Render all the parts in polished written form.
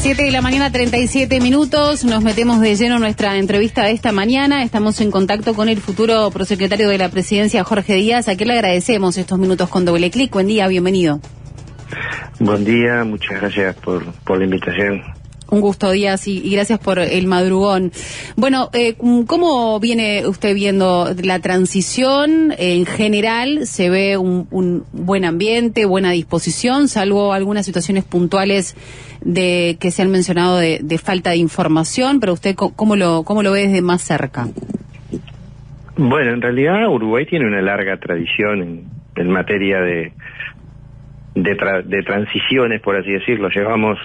7 de la mañana, 37 minutos. Nos metemos de lleno en nuestra entrevista de esta mañana. Estamos en contacto con el futuro prosecretario de la Presidencia, Jorge Díaz, a quien le agradecemos estos minutos con Doble Clic. Buen día, bienvenido. Buen día, muchas gracias por la invitación. Un gusto, Díaz, y gracias por el madrugón. Bueno, ¿cómo viene usted viendo la transición? En general, ¿se ve un buen ambiente, buena disposición, salvo algunas situaciones puntuales que se han mencionado de falta de información? Pero usted, ¿cómo lo ve desde más cerca? Bueno, en realidad Uruguay tiene una larga tradición en materia de transiciones, por así decirlo. Llevamos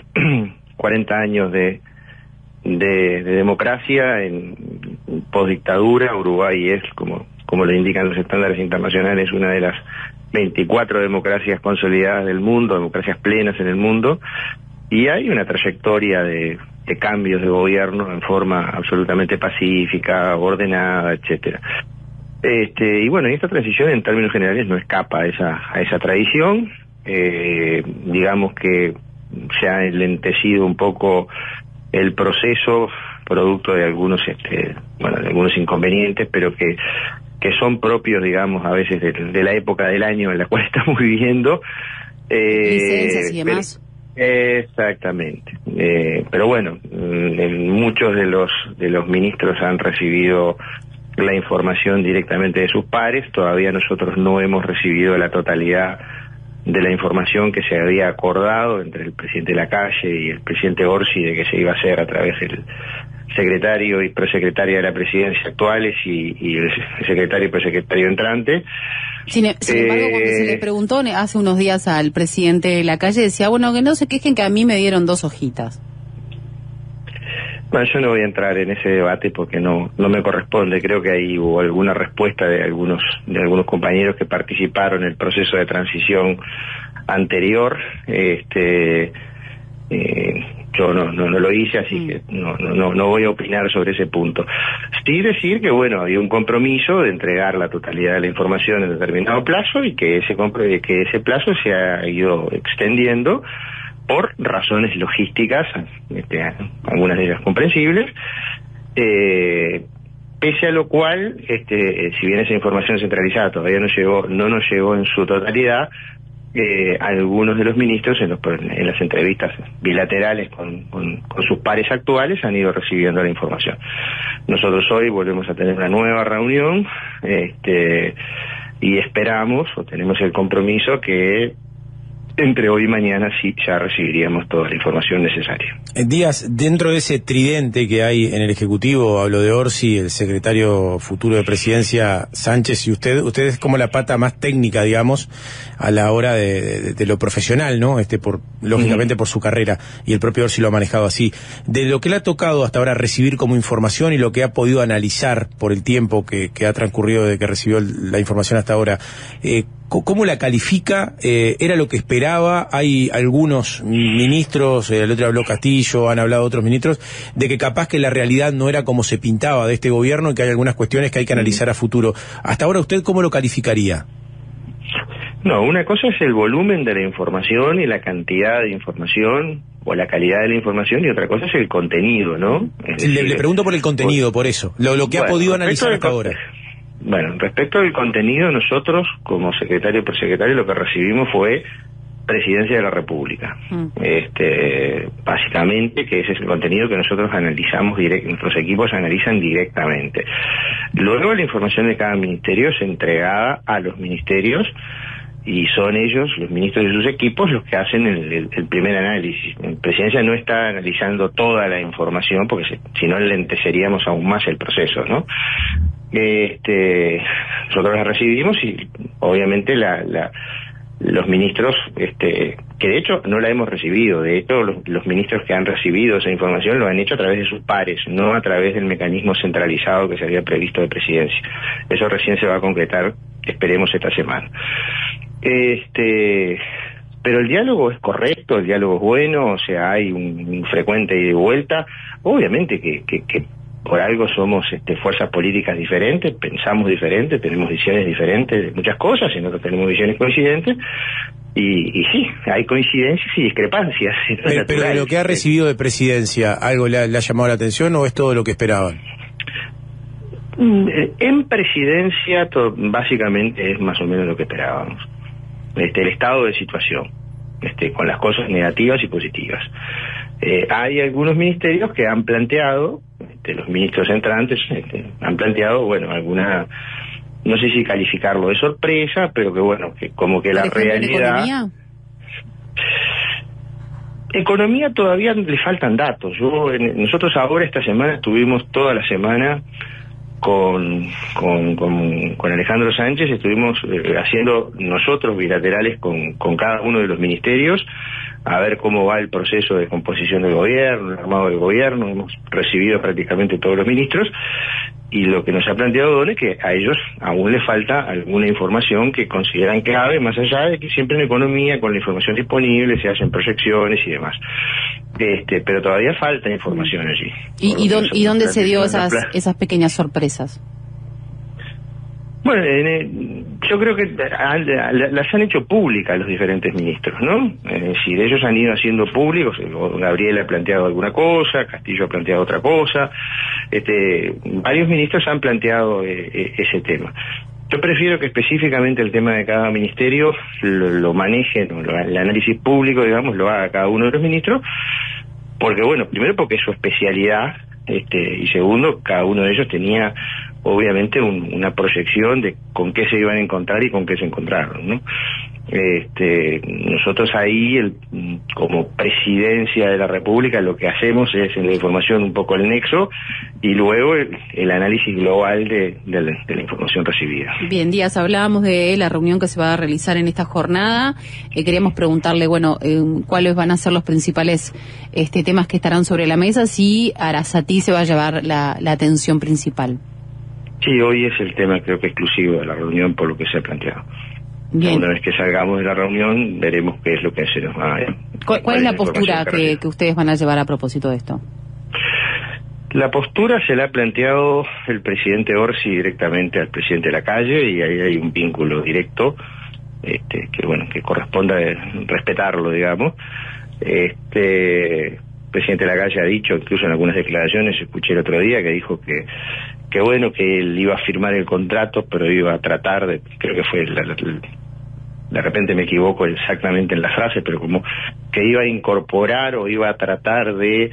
40 años de democracia en postdictadura. Uruguay es, como lo indican los estándares internacionales, una de las 24 democracias consolidadas del mundo, democracias plenas en el mundo, y hay una trayectoria de cambios de gobierno en forma absolutamente pacífica, ordenada, etcétera. Y bueno, esta transición en términos generales no escapa a esa tradición. Digamos que se ha enlentecido un poco el proceso, producto de algunos de algunos inconvenientes, pero que son propios, digamos, a veces de la época del año en la cual estamos viviendo. Licencias y demás. Exactamente. Pero bueno, muchos de los ministros han recibido la información directamente de sus pares. Todavía nosotros no hemos recibido la totalidad de la información que se había acordado entre el presidente Lacalle y el presidente Orsi, de que se iba a hacer a través del secretario y prosecretaria de la presidencia actuales y el secretario y prosecretario entrante. Sin embargo, cuando se le preguntó hace unos días al presidente Lacalle, decía, bueno, que no se quejen, que a mí me dieron 2 hojitas. Bueno, yo no voy a entrar en ese debate porque no me corresponde. Creo que ahí hubo alguna respuesta de algunos compañeros que participaron en el proceso de transición anterior. Yo no lo hice, así que no voy a opinar sobre ese punto. Sí decir que, bueno, había un compromiso de entregar la totalidad de la información en determinado plazo y que ese plazo se ha ido extendiendo por razones logísticas, algunas de ellas comprensibles, pese a lo cual, si bien esa información centralizada todavía no nos llegó en su totalidad, algunos de los ministros en las entrevistas bilaterales con sus pares actuales han ido recibiendo la información. Nosotros hoy volvemos a tener una nueva reunión, y esperamos, o tenemos el compromiso, que entre hoy y mañana sí ya recibiríamos toda la información necesaria. Díaz, dentro de ese tridente que hay en el Ejecutivo, hablo de Orsi, el secretario futuro de Presidencia Sánchez, y usted es como la pata más técnica, digamos, a la hora de lo profesional, ¿no? Lógicamente por su carrera, y el propio Orsi lo ha manejado así. De lo que le ha tocado hasta ahora recibir como información y lo que ha podido analizar por el tiempo que ha transcurrido desde que recibió la información hasta ahora, ¿cómo la califica? ¿Era lo que esperaba? Hay algunos ministros, el otro habló Castillo, han hablado otros ministros, de que capaz que la realidad no era como se pintaba de este gobierno y que hay algunas cuestiones que hay que analizar a futuro. Hasta ahora, ¿usted cómo lo calificaría? No, una cosa es el volumen de la información y la cantidad de información, o la calidad de la información, y otra cosa es el contenido, ¿no? Le pregunto por el contenido, por eso, lo que ha podido analizar hasta ahora. Bueno, respecto al contenido, nosotros, como secretario y prosecretario, lo que recibimos fue Presidencia de la República. Básicamente, que ese es el contenido que nosotros analizamos nuestros equipos analizan directamente. Luego, la información de cada ministerio es entregada a los ministerios, y son ellos, los ministros y sus equipos, los que hacen el primer análisis. La Presidencia no está analizando toda la información, porque si no lenteceríamos aún más el proceso, ¿no? Nosotros la recibimos y obviamente los ministros, que de hecho no la hemos recibido, de hecho los ministros que han recibido esa información lo han hecho a través de sus pares, no a través del mecanismo centralizado que se había previsto de Presidencia. Eso recién se va a concretar, esperemos, esta semana. Pero el diálogo es correcto, el diálogo es bueno, o sea, hay un frecuente ida y vuelta. Obviamente que por algo somos fuerzas políticas diferentes, pensamos diferente, tenemos visiones diferentes de muchas cosas, y nosotros tenemos visiones coincidentes, Y sí, hay coincidencias y discrepancias. Pero de lo que ha recibido de presidencia, ¿algo le ha llamado la atención o es todo lo que esperaban? En presidencia básicamente es más o menos lo que esperábamos. El estado de situación, con las cosas negativas y positivas. Hay algunos ministerios que han planteado, los ministros entrantes han planteado, bueno, alguna, no sé si calificarlo de sorpresa, pero que bueno, que como que la realidad... Economía todavía le faltan datos. Nosotros ahora esta semana estuvimos toda la semana con Alejandro Sánchez, estuvimos haciendo nosotros bilaterales con cada uno de los ministerios a ver cómo va el proceso de composición del gobierno, el armado del gobierno. Hemos recibido prácticamente todos los ministros y lo que nos ha planteado Don es que a ellos aún les falta alguna información que consideran clave, más allá de que siempre en economía con la información disponible se hacen proyecciones y demás. Pero todavía falta información allí. ¿Y dónde se dio esas pequeñas sorpresas? Bueno, yo creo que las han hecho públicas los diferentes ministros, ¿no? Es decir, ellos han ido haciendo públicos. Gabriel ha planteado alguna cosa, Castillo ha planteado otra cosa. Varios ministros han planteado ese tema. Yo prefiero que específicamente el tema de cada ministerio lo manejen, el análisis público, digamos, lo haga cada uno de los ministros, porque bueno, primero porque es su especialidad, y segundo, cada uno de ellos tenía obviamente una proyección de con qué se iban a encontrar y con qué se encontraron, ¿no? Nosotros ahí, como presidencia de la República, lo que hacemos es en la información un poco el nexo y luego el análisis global de la información recibida. Bien, Díaz, hablábamos de la reunión que se va a realizar en esta jornada. Queríamos preguntarle, bueno, cuáles van a ser los principales temas que estarán sobre la mesa, si Arasatí se va a llevar la atención principal. Sí, hoy es el tema creo que exclusivo de la reunión por lo que se ha planteado. Bien. Una vez que salgamos de la reunión veremos qué es lo que se nos va a... ¿Cuál es la postura que ustedes van a llevar a propósito de esto? La postura se la ha planteado el presidente Orsi directamente al presidente Lacalle y ahí hay un vínculo directo que bueno, que corresponde respetarlo, digamos. El presidente Lacalle ha dicho, incluso en algunas declaraciones, escuché el otro día, que dijo que bueno, que él iba a firmar el contrato, pero iba a tratar de, creo que fue, de repente me equivoco exactamente en la frase, pero como que iba a incorporar o iba a tratar de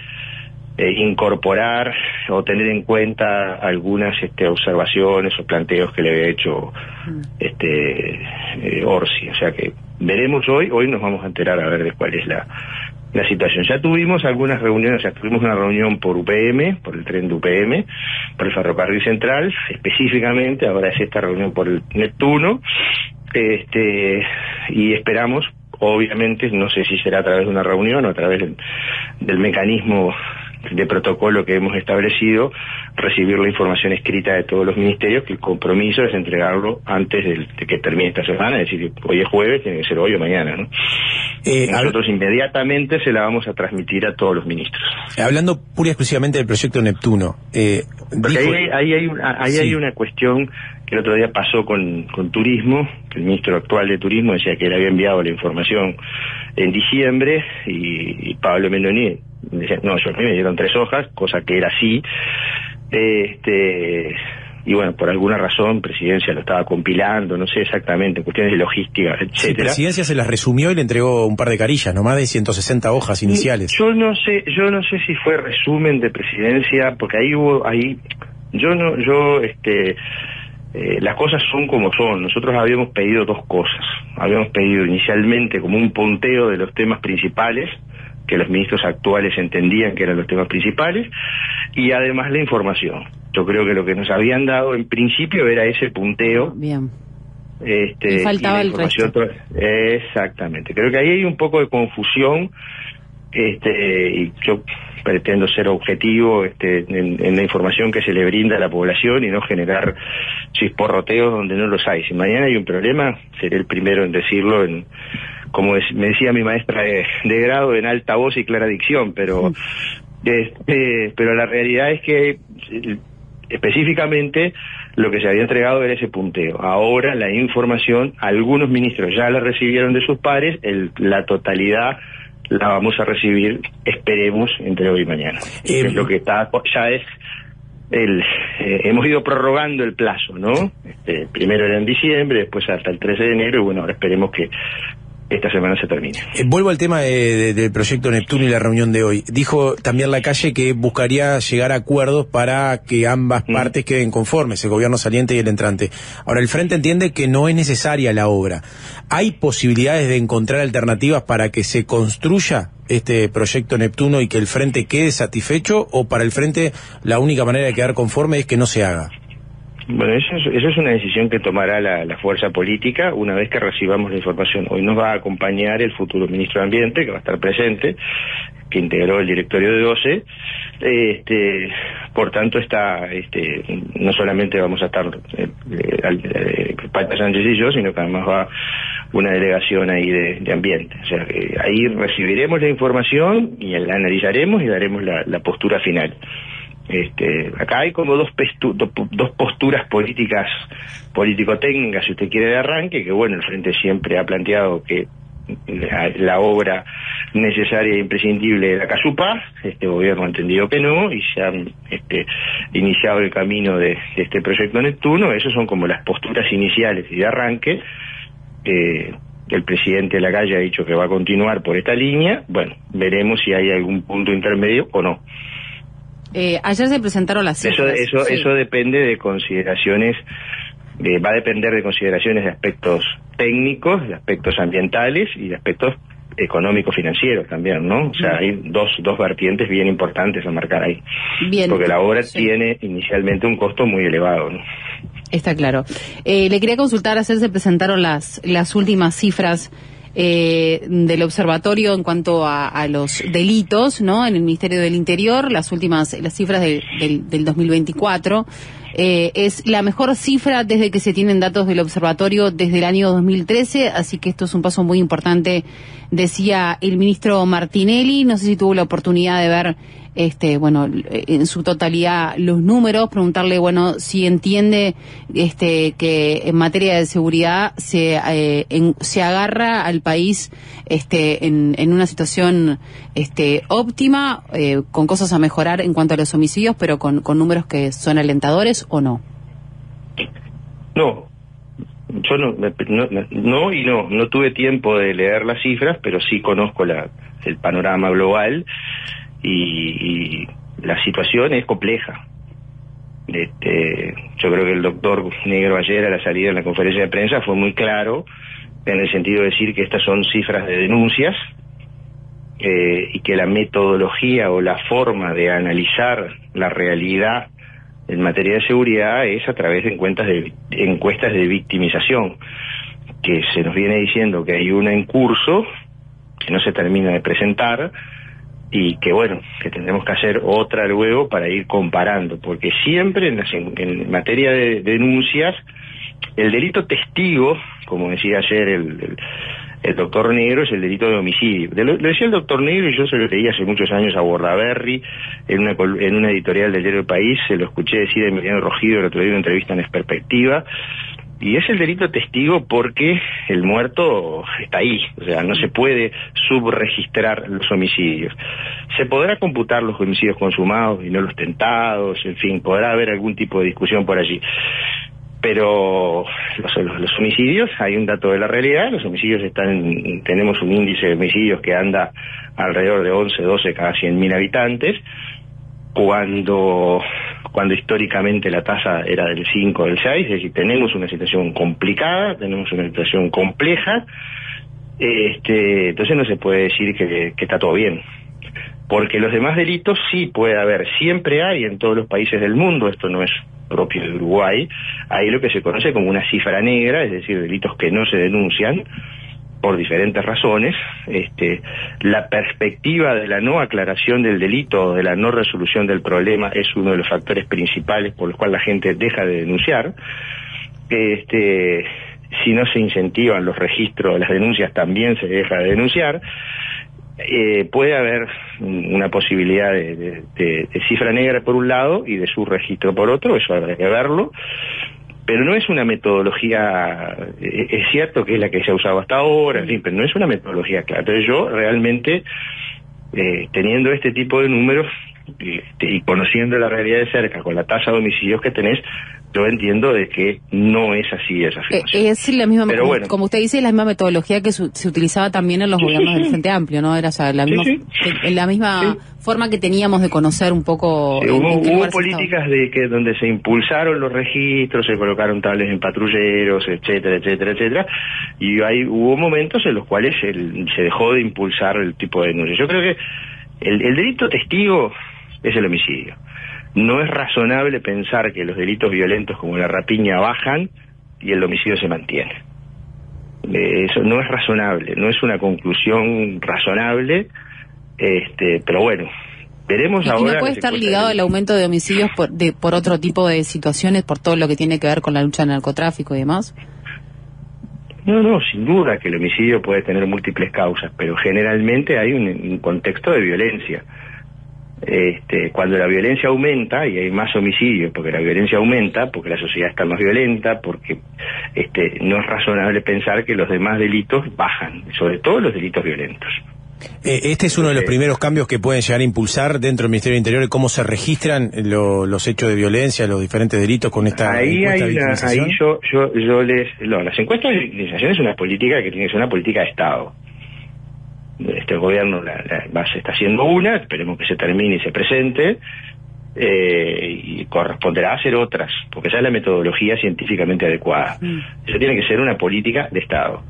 incorporar o tener en cuenta algunas observaciones o planteos que le había hecho Orsi. O sea que veremos hoy nos vamos a enterar a ver de cuál es la situación. Ya tuvimos algunas reuniones, tuvimos una reunión por UPM, por el tren de UPM, por el ferrocarril central, específicamente, ahora es esta reunión por el Neptuno, y esperamos, obviamente, no sé si será a través de una reunión o a través del mecanismo de protocolo que hemos establecido, recibir la información escrita de todos los ministerios, que el compromiso es entregarlo antes de que termine esta semana, es decir, hoy es jueves, tiene que ser hoy o mañana, ¿no? Nosotros inmediatamente se la vamos a transmitir a todos los ministros. Hablando pura y exclusivamente del proyecto Neptuno, porque ahí hay una cuestión que el otro día pasó con Turismo, que el ministro actual de Turismo decía que él había enviado la información en diciembre y Pablo Meloni decía, no, a mí me dieron 3 hojas, cosa que era así, y bueno, por alguna razón Presidencia lo estaba compilando, no sé exactamente, cuestiones de logística, etcétera. Sí, Presidencia se las resumió y le entregó un par de carillas, no más de 160 hojas iniciales. Yo no sé si fue resumen de Presidencia, porque las cosas son como son. Nosotros habíamos pedido 2 cosas. Habíamos pedido inicialmente como un punteo de los temas principales, que los ministros actuales entendían que eran los temas principales, y además la información. Yo creo que lo que nos habían dado en principio era ese punteo. Bien. Y faltaba el resto. Exactamente. Creo que ahí hay un poco de confusión, y yo pretendo ser objetivo en la información que se le brinda a la población y no generar chisporroteos donde no los hay. Si mañana hay un problema, seré el primero en decirlo, como me decía mi maestra de grado, en alta voz y clara dicción, pero la realidad es que específicamente lo que se había entregado era ese punteo. Ahora la información, algunos ministros ya la recibieron de sus pares, la totalidad la vamos a recibir, esperemos, entre hoy y mañana. Es lo que está, ya es hemos ido prorrogando el plazo, ¿no? Primero era en diciembre, después hasta el 13 de enero, y bueno, ahora esperemos que esta semana se termine. Vuelvo al tema del proyecto Neptuno y la reunión de hoy. Dijo también Lacalle que buscaría llegar a acuerdos para que ambas partes queden conformes, el gobierno saliente y el entrante. Ahora, el Frente entiende que no es necesaria la obra. ¿Hay posibilidades de encontrar alternativas para que se construya este proyecto Neptuno y que el Frente quede satisfecho, o para el Frente la única manera de quedar conforme es que no se haga? Bueno, eso es una decisión que tomará la fuerza política una vez que recibamos la información. Hoy nos va a acompañar el futuro ministro de Ambiente, que va a estar presente, que integró el directorio de OCE. Por tanto, no solamente vamos a estar Pacha Sánchez y yo, sino que además va una delegación ahí de Ambiente. O sea, ahí recibiremos la información y la analizaremos y daremos la postura final. Acá hay como dos posturas políticas, político-técnicas, si usted quiere, de arranque, que bueno, el Frente siempre ha planteado que la obra necesaria e imprescindible era Cazupá. Este gobierno ha entendido que no, y se han iniciado el camino de este proyecto Neptuno. Esas son como las posturas iniciales y de arranque. El presidente Lacalle ha dicho que va a continuar por esta línea. Bueno, veremos si hay algún punto intermedio o no. Ayer se presentaron las cifras. Eso depende de consideraciones, va a depender de consideraciones de aspectos técnicos, de aspectos ambientales y de aspectos económico-financieros también, ¿no? O sea, hay dos vertientes bien importantes a marcar ahí. Bien. Porque la obra tiene inicialmente un costo muy elevado, ¿no? Está claro. Le quería consultar, ayer se presentaron las últimas cifras del observatorio en cuanto a los delitos, ¿no? En el Ministerio del Interior, las cifras del 2024. Es la mejor cifra desde que se tienen datos del observatorio desde el año 2013, así que esto es un paso muy importante, decía el ministro Martinelli. No sé si tuvo la oportunidad de ver en su totalidad los números, preguntarle, si entiende que en materia de seguridad se agarra al país en una situación óptima, con cosas a mejorar en cuanto a los homicidios, pero con números que son alentadores, ¿o no? No, yo no tuve tiempo de leer las cifras, pero sí conozco el panorama global. Y la situación es compleja. Yo creo que el doctor Negro ayer, a la salida en la conferencia de prensa, fue muy claro en el sentido de decir que estas son cifras de denuncias, y que la metodología o la forma de analizar la realidad en materia de seguridad es a través de encuestas de victimización, que se nos viene diciendo que hay una en curso que no se termina de presentar, y que que tendremos que hacer otra luego para ir comparando, porque siempre en materia de denuncias, el delito testigo, como decía ayer el doctor Negro, es el delito de homicidio. Lo decía el doctor Negro, y yo se lo leí hace muchos años a Bordaberry, en una editorial del diario El País, se lo escuché decir a Emiliano Rogido el otro día en una entrevista en Perspectiva. Y es el delito testigo porque el muerto está ahí, o sea, no se puede subregistrar los homicidios. Se podrá computar los homicidios consumados y no los tentados, en fin, podrá haber algún tipo de discusión por allí. Pero los homicidios, hay un dato de la realidad, los homicidios tenemos un índice de homicidios que anda alrededor de 11, 12 cada 100.000 habitantes, cuando históricamente la tasa era del 5 o del 6, es decir, tenemos una situación complicada, tenemos una situación compleja, entonces no se puede decir que está todo bien, porque los demás delitos sí puede haber, siempre hay en todos los países del mundo, esto no es propio de Uruguay, hay lo que se conoce como una cifra negra, es decir, delitos que no se denuncian, por diferentes razones. La perspectiva de la no aclaración del delito, de la no resolución del problema, es uno de los factores principales por los cuales la gente deja de denunciar. Si no se incentivan los registros, las denuncias, también se deja de denunciar. puede haber una posibilidad de cifra negra por un lado y de su registro por otro, eso habrá que verlo, pero no es una metodología, es cierto que es la que se ha usado hasta ahora, en fin, pero no es una metodología clara. Entonces yo realmente, teniendo este tipo de números y conociendo la realidad de cerca, con la tasa de homicidios que tenés, yo entiendo de que no es así esa afirmación. Es la misma, pero bueno, como usted dice, la misma metodología que se utilizaba también en los gobiernos del Frente Amplio, ¿no? Era, o sea, la misma forma que teníamos de conocer un poco. Hubo políticas donde se impulsaron los registros, se colocaron tablets en patrulleros, etcétera, etcétera, etcétera, y hubo momentos en los cuales se dejó de impulsar el tipo de denuncia. Yo creo que el delito testigo es el homicidio. No es razonable pensar que los delitos violentos como la rapiña bajan y el homicidio se mantiene. Eso no es razonable, no es una conclusión razonable, pero bueno, veremos ahora. ¿Y no puede estar ligado al aumento de homicidios por otro tipo de situaciones, por todo lo que tiene que ver con la lucha al narcotráfico y demás? No, sin duda que el homicidio puede tener múltiples causas, pero generalmente hay un contexto de violencia. Cuando la violencia aumenta y hay más homicidios, porque la violencia aumenta, porque la sociedad está más violenta, porque no es razonable pensar que los demás delitos bajan, sobre todo los delitos violentos. Este es uno de los primeros cambios que pueden llegar a impulsar dentro del Ministerio del Interior, cómo se registran los hechos de violencia, los diferentes delitos con esta encuesta de victimización. Las encuestas de victimización es una política que tiene que ser una política de Estado. Este gobierno se está haciendo una, esperemos que se termine y se presente, y corresponderá hacer otras, porque esa es la metodología científicamente adecuada. Eso tiene que ser una política de Estado.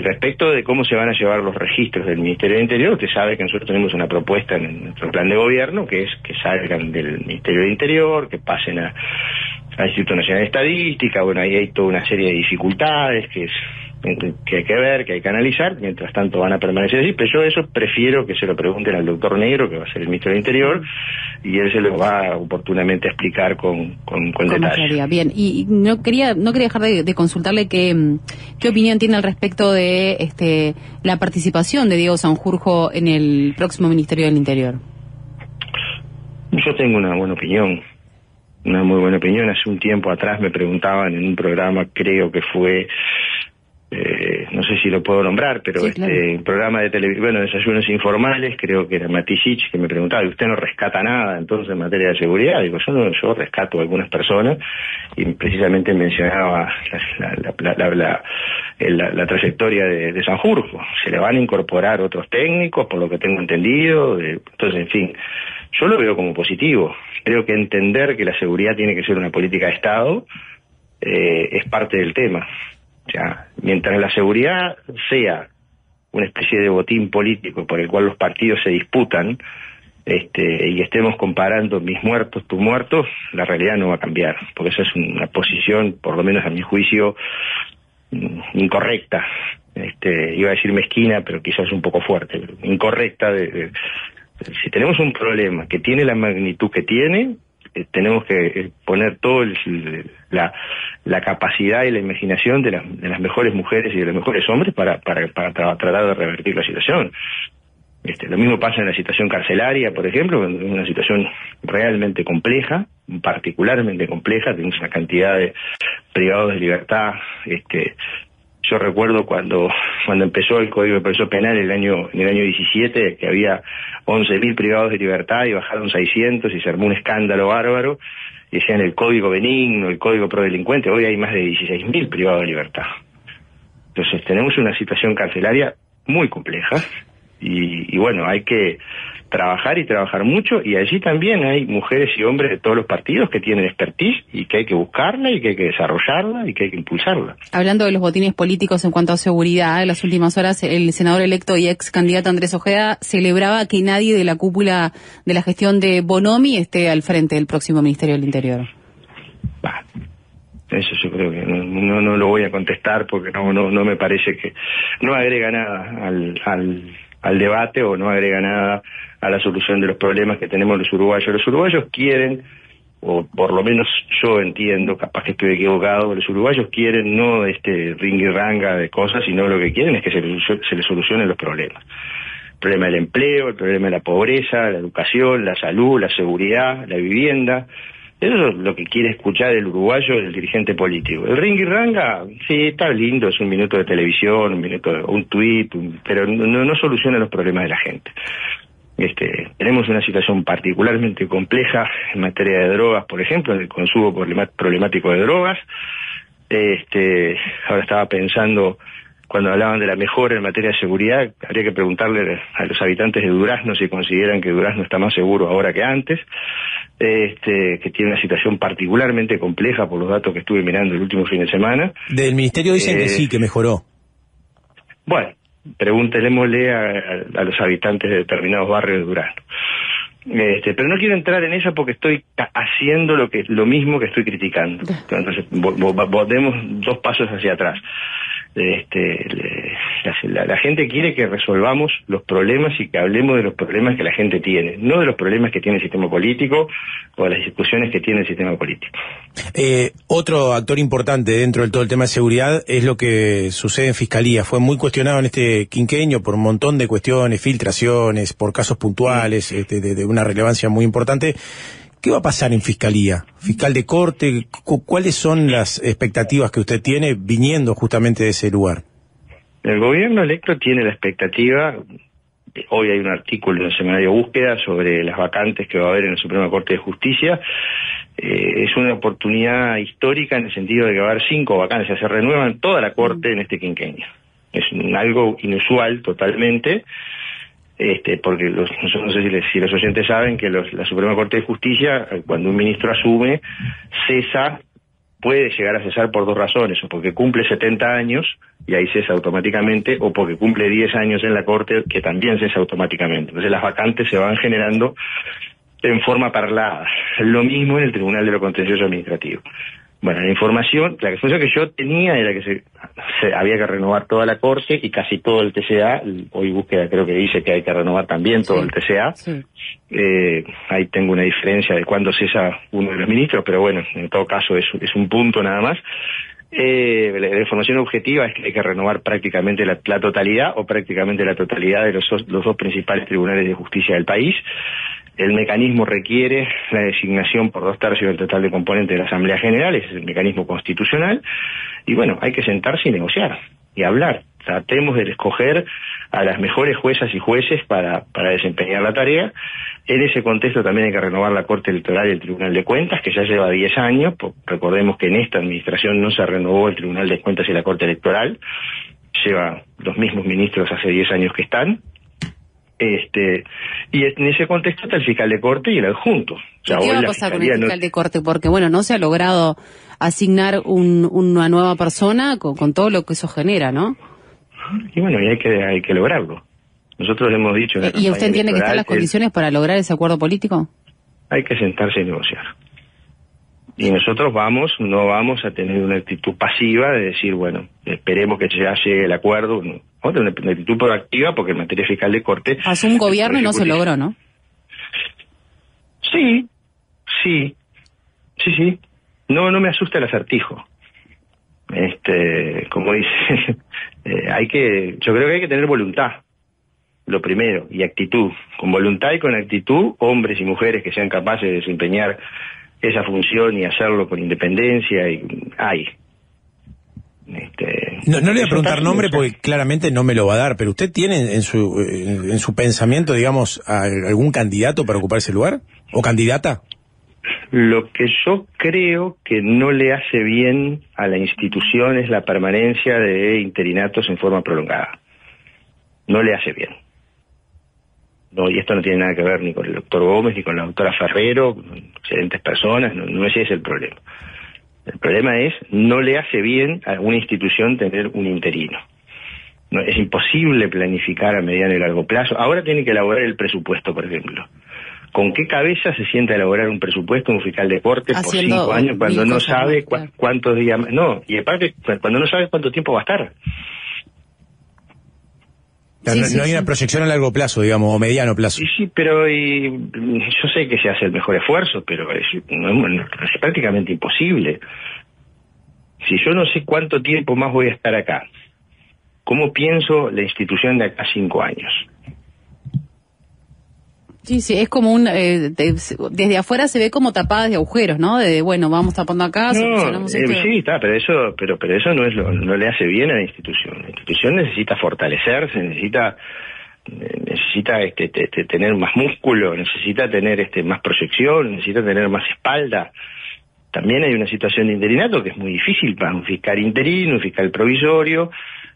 Respecto de cómo se van a llevar los registros del Ministerio del Interior, usted sabe que nosotros tenemos una propuesta en nuestro plan de gobierno, que es que salgan del Ministerio del Interior, que pasen al Instituto Nacional de Estadística. Bueno, ahí hay toda una serie de dificultades que hay que ver, que hay que analizar. Mientras tanto van a permanecer así, pero yo eso prefiero que se lo pregunten al doctor Negro, que va a ser el ministro del Interior, y él se lo va oportunamente a explicar con detalle. Bien, y no quería dejar de consultarle qué opinión tiene al respecto de la participación de Diego Sanjurjo en el próximo Ministerio del Interior. Yo tengo una buena opinión, una muy buena opinión. Hace un tiempo atrás me preguntaban en un programa, creo que fue, no sé si lo puedo nombrar, pero sí, claro. Programa de televisión, Desayunos Informales, creo que era Matisich, que me preguntaba, ¿y usted no rescata nada entonces en materia de seguridad? Digo, yo rescato a algunas personas, y precisamente mencionaba la trayectoria de Sanjurjo. Se le van a incorporar otros técnicos, por lo que tengo entendido, entonces, en fin, yo lo veo como positivo. Creo que entender que la seguridad tiene que ser una política de Estado es parte del tema. O sea, mientras la seguridad sea una especie de botín político por el cual los partidos se disputan, y estemos comparando mis muertos, tus muertos, la realidad no va a cambiar, porque esa es una posición, por lo menos a mi juicio, incorrecta. Iba a decir mezquina, pero quizás un poco fuerte, pero incorrecta. Si tenemos un problema que tiene la magnitud que tiene, tenemos que poner toda la capacidad y la imaginación de las mejores mujeres y de los mejores hombres para tratar de revertir la situación. Lo mismo pasa en la situación carcelaria, por ejemplo, es una situación realmente compleja, particularmente compleja. Tenemos una cantidad de privados de libertad. Yo recuerdo cuando empezó el Código de Proceso Penal en el año 17, que había 11.000 privados de libertad y bajaron 600 y se armó un escándalo bárbaro, y decían el Código Benigno, el Código Prodelincuente. Hoy hay más de 16.000 privados de libertad. Entonces tenemos una situación carcelaria muy compleja, y bueno, hay que trabajar y trabajar mucho, y allí también hay mujeres y hombres de todos los partidos que tienen expertise y que hay que buscarla y que hay que desarrollarla y que hay que impulsarla. Hablando de los botines políticos en cuanto a seguridad, en las últimas horas el senador electo y ex candidato Andrés Ojeda celebraba que nadie de la cúpula de la gestión de Bonomi esté al frente del próximo Ministerio del Interior. Eso yo creo que no lo voy a contestar, porque no me parece que no agrega nada al debate, o no agrega nada a la solución de los problemas que tenemos los uruguayos. Los uruguayos quieren, o por lo menos yo entiendo, capaz que estoy equivocado, los uruguayos quieren no ringirranga de cosas, sino lo que quieren es que se les solucionen los problemas. problema del empleo, el problema de la pobreza, la educación, la salud, la seguridad, la vivienda. Eso es lo que quiere escuchar el uruguayo del dirigente político. El ringirranga, sí, está lindo, es un minuto de televisión, un tuit, pero no soluciona los problemas de la gente. Tenemos una situación particularmente compleja en materia de drogas, por ejemplo, en el consumo problemático de drogas. Ahora estaba pensando, cuando hablaban de la mejora en materia de seguridad, habría que preguntarle a los habitantes de Durazno si consideran que Durazno está más seguro ahora que antes, que tiene una situación particularmente compleja por los datos que estuve mirando el último fin de semana. Del ministerio dicen que sí, que mejoró. Bueno, pregúntelemosle a los habitantes de determinados barrios de Durazno. Pero no quiero entrar en eso porque estoy haciendo lo mismo que estoy criticando. Entonces, demos 2 pasos hacia atrás. La gente quiere que resolvamos los problemas y que hablemos de los problemas que la gente tiene, no de los problemas que tiene el sistema político o de las discusiones que tiene el sistema político. Otro actor importante dentro del todo el tema de seguridad es lo que sucede en Fiscalía. Fue muy cuestionado en este quinquenio por un montón de cuestiones, filtraciones, por casos puntuales, de una relevancia muy importante. ¿Qué va a pasar en Fiscalía? Fiscal de Corte, ¿cuáles son las expectativas que usted tiene viniendo justamente de ese lugar? El gobierno electo tiene la expectativa, hoy hay un artículo en el semanario Búsqueda sobre las vacantes que va a haber en la Suprema Corte de Justicia. Es una oportunidad histórica en el sentido de que va a haber 5 vacantes, se renuevan toda la Corte en este quinquenio. Es algo inusual totalmente. Porque no sé si los oyentes saben que la Suprema Corte de Justicia, cuando un ministro asume, puede llegar a cesar por 2 razones, o porque cumple 70 años, y ahí cesa automáticamente, o porque cumple 10 años en la Corte, que también cesa automáticamente. Entonces las vacantes se van generando en forma parlada. Lo mismo en el Tribunal de lo Contencioso Administrativo. Bueno, la información que yo tenía era que había que renovar toda la Corte y casi todo el TCA. Hoy Búsqueda creo que dice que hay que renovar también todo el TCA. Sí. Ahí tengo una diferencia de cuándo cesa uno de los ministros, pero bueno, en todo caso es un punto nada más. La información objetiva es que hay que renovar prácticamente la totalidad o prácticamente la totalidad de los 2 principales tribunales de justicia del país. El mecanismo requiere la designación por 2/3 del total de componentes de la Asamblea General, ese es el mecanismo constitucional, y bueno, hay que sentarse y negociar, y hablar. Tratemos de escoger a las mejores juezas y jueces para desempeñar la tarea. En ese contexto también hay que renovar la Corte Electoral y el Tribunal de Cuentas, que ya lleva 10 años, recordemos que en esta administración no se renovó el Tribunal de Cuentas y la Corte Electoral, lleva los mismos ministros hace 10 años que están. Y en ese contexto está el fiscal de Corte y el adjunto. ¿Qué va a pasar con el fiscal de Corte? Porque, bueno, no se ha logrado asignar una nueva persona con todo lo que eso genera, ¿no? Y bueno, y hay que lograrlo. Nosotros hemos dicho... ¿Y usted entiende que están las condiciones para lograr ese acuerdo político? Hay que sentarse y negociar. Y nosotros no vamos a tener una actitud pasiva de decir, bueno, esperemos que ya llegue el acuerdo. No, una actitud proactiva, porque en materia fiscal de Corte... Hace un gobierno y no se logró, ¿no? Sí. No me asusta el acertijo. Como dice, yo creo que hay que tener voluntad, lo primero, y actitud. Con voluntad y con actitud, hombres y mujeres que sean capaces de desempeñar esa función y hacerlo con independencia, y hay. No le voy a preguntar nombre porque claramente no me lo va a dar, pero ¿usted tiene en su pensamiento, digamos, algún candidato para ocupar ese lugar? ¿O candidata? Lo que yo creo que no le hace bien a la institución es la permanencia de interinatos en forma prolongada. No le hace bien. No, y esto no tiene nada que ver ni con el doctor Gómez ni con la doctora Ferrero, excelentes personas, no ese es el problema. El problema es, no le hace bien a una institución tener un interino. No, es imposible planificar a mediano y largo plazo. Ahora tiene que elaborar el presupuesto, por ejemplo. ¿Con qué cabeza se sienta a elaborar un presupuesto un fiscal de Corte por 5 años cuando no sabe cuántos días... No, y aparte, cuando no sabe cuánto tiempo va a estar. No hay una proyección a largo plazo, digamos, o mediano plazo. Sí, pero yo sé que se hace el mejor esfuerzo, pero es prácticamente imposible. Si yo no sé cuánto tiempo más voy a estar acá, ¿cómo pienso la institución de acá 5 años? Sí, sí, es como desde afuera se ve como tapadas de agujeros, ¿no? Bueno, vamos tapando acá, solucionamos esto. Sí, está, pero eso no le hace bien a la institución. La institución necesita fortalecerse, necesita tener más músculo, necesita tener más proyección, necesita tener más espalda. También hay una situación de interinato que es muy difícil para un fiscal interino, un fiscal provisorio,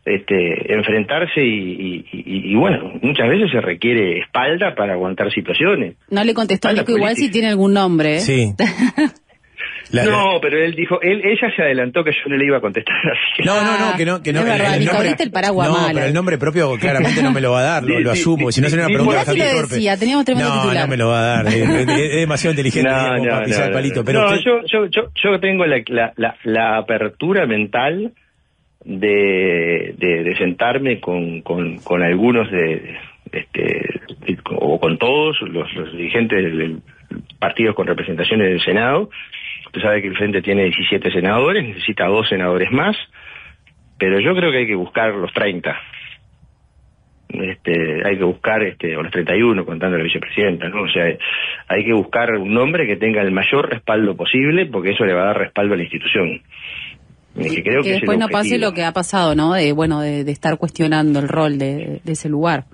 enfrentarse y bueno, muchas veces se requiere espalda para aguantar situaciones. No le contestó a Nico igual si tiene algún nombre, ¿eh? Sí. No, pero él dijo, ella se adelantó que yo no le iba a contestar así. No, que no. Es verdad, Nico, abriste el paraguas mal. Pero el nombre propio claramente no me lo va a dar, lo asumo. Si no sería una pregunta bastante torpe. Teníamos tremendo titular. No me lo va a dar. Es demasiado inteligente para pisar el palito. Pero yo tengo la apertura mental de sentarme con algunos o con todos los dirigentes del partidos con representación en el Senado. Usted sabe que el Frente tiene 17 senadores, necesita 2 senadores más, pero yo creo que hay que buscar los 30. Hay que buscar, o los 31, contando a la vicepresidenta, ¿no? O sea, hay que buscar un nombre que tenga el mayor respaldo posible, porque eso le va a dar respaldo a la institución. Creo que después no pase lo que ha pasado, ¿no? De estar cuestionando el rol de ese lugar,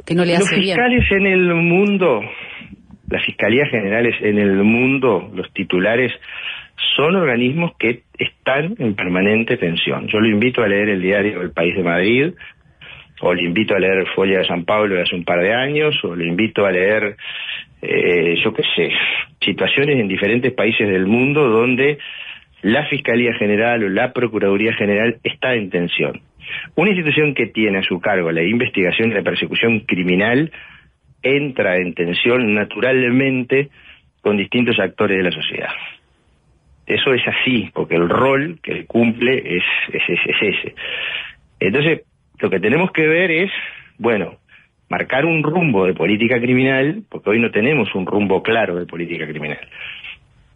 que no le hace bien. Los fiscales en el mundo, las fiscalías generales en el mundo, los titulares, son organismos que están en permanente tensión. Yo lo invito a leer el diario El País de Madrid, o le invito a leer Folla de San Pablo de hace un par de años, o le invito a leer, situaciones en diferentes países del mundo donde la Fiscalía General o la Procuraduría General está en tensión. Una institución que tiene a su cargo la investigación y la persecución criminal entra en tensión naturalmente con distintos actores de la sociedad. Eso es así, porque el rol que cumple es ese. Entonces, lo que tenemos que ver es, marcar un rumbo de política criminal, porque hoy no tenemos un rumbo claro de política criminal.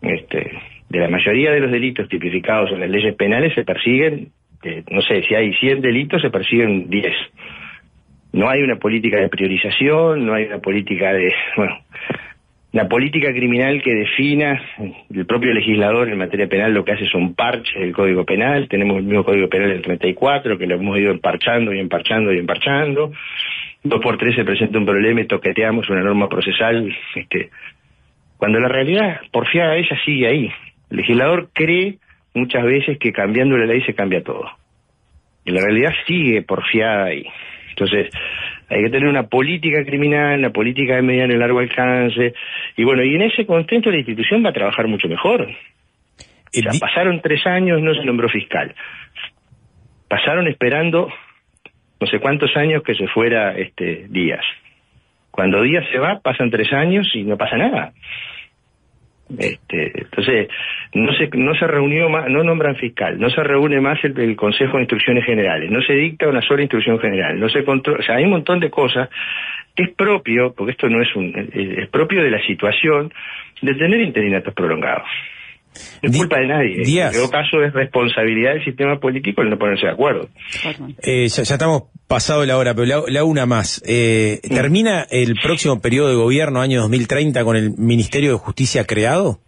De la mayoría de los delitos tipificados en las leyes penales se persiguen, si hay 100 delitos, se persiguen 10. No hay una política de priorización, no hay una política la política criminal que defina el propio legislador en materia penal. Lo que hace son parches del Código Penal. Tenemos el mismo Código Penal del 34, que lo hemos ido emparchando. 2x3 se presenta un problema y toqueteamos una norma procesal, cuando la realidad, porfiada ella, sigue ahí. El legislador cree muchas veces que cambiando la ley se cambia todo. Y la realidad sigue porfiada ahí. Entonces, hay que tener una política criminal, una política de mediano y largo alcance, y en ese contexto la institución va a trabajar mucho mejor. Pasaron 3 años, no se nombró fiscal. Pasaron esperando no sé cuántos años que se fuera Díaz. Cuando Díaz se va, pasan 3 años y no pasa nada. Entonces, no se reunió más, no nombran fiscal, no se reúne más el Consejo de Instrucciones Generales, no se dicta una sola instrucción general, no se controla, hay un montón de cosas que es propio, porque esto no es propio de la situación de tener interinatos prolongados. No es culpa de nadie. En todo caso es responsabilidad del sistema político el no ponerse de acuerdo. Ya estamos pasado la hora, pero le hago una más. ¿Termina el próximo periodo de gobierno, año 2030, con el Ministerio de Justicia creado?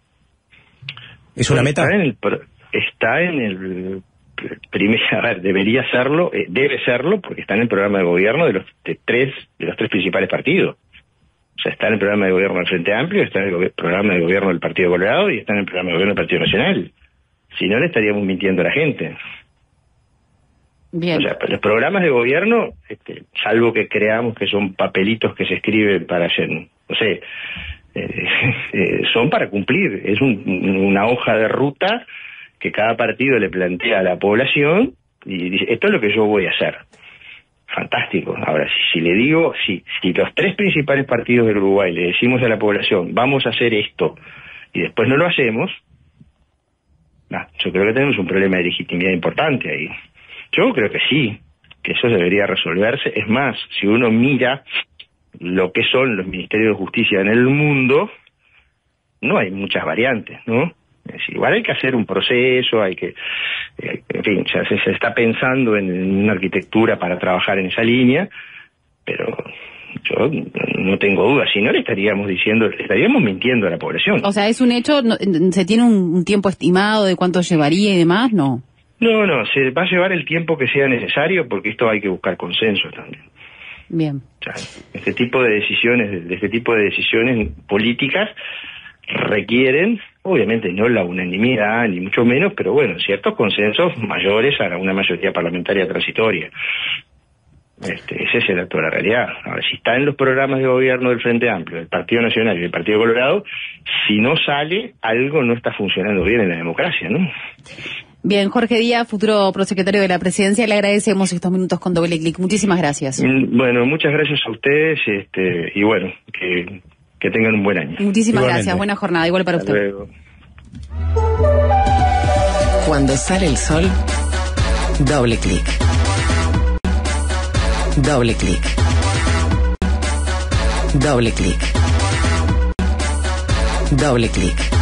¿Es una meta? Está en el debería serlo, debe serlo, porque está en el programa de gobierno de los tres principales partidos. O sea, está en el programa de gobierno del Frente Amplio, está en el programa de gobierno del Partido Colorado y está en el programa de gobierno del Partido Nacional. Si no, le estaríamos mintiendo a la gente. Bien. O sea, los programas de gobierno, salvo que creamos que son papelitos que se escriben para hacer, son para cumplir. Es una hoja de ruta que cada partido le plantea a la población y dice, esto es lo que yo voy a hacer. Fantástico. Ahora, si le digo, si los 3 principales partidos del Uruguay le decimos a la población, vamos a hacer esto, y después no lo hacemos, yo creo que tenemos un problema de legitimidad importante ahí. Yo creo que sí, que eso debería resolverse. Es más, si uno mira lo que son los ministerios de justicia en el mundo, no hay muchas variantes, ¿no? Es decir, igual hay que hacer un proceso, en fin, ya se está pensando en una arquitectura para trabajar en esa línea, pero Yo no tengo duda, si no le estaríamos mintiendo a la población. O sea, ¿es un hecho? ¿Se tiene un tiempo estimado de cuánto llevaría y demás? No. No, se va a llevar el tiempo que sea necesario, porque esto hay que buscar consenso también. Bien. O sea, este tipo de decisiones políticas requieren, obviamente no la unanimidad, ni mucho menos, pero bueno, ciertos consensos mayores a una mayoría parlamentaria transitoria. Ese es el dato de la realidad. Ahora, si está en los programas de gobierno del Frente Amplio, del Partido Nacional y del Partido Colorado, si no sale, algo no está funcionando bien en la democracia, ¿no? Bien, Jorge Díaz, futuro prosecretario de la Presidencia, le agradecemos estos minutos con Doble Clic. Muchísimas gracias. Bueno, muchas gracias a ustedes, y bueno, que tengan un buen año. Muchísimas gracias, buena jornada, igual para Hasta usted. luego. Cuando sale el sol, Doble Clic. Doble Clic. Doble Clic. Doble Clic.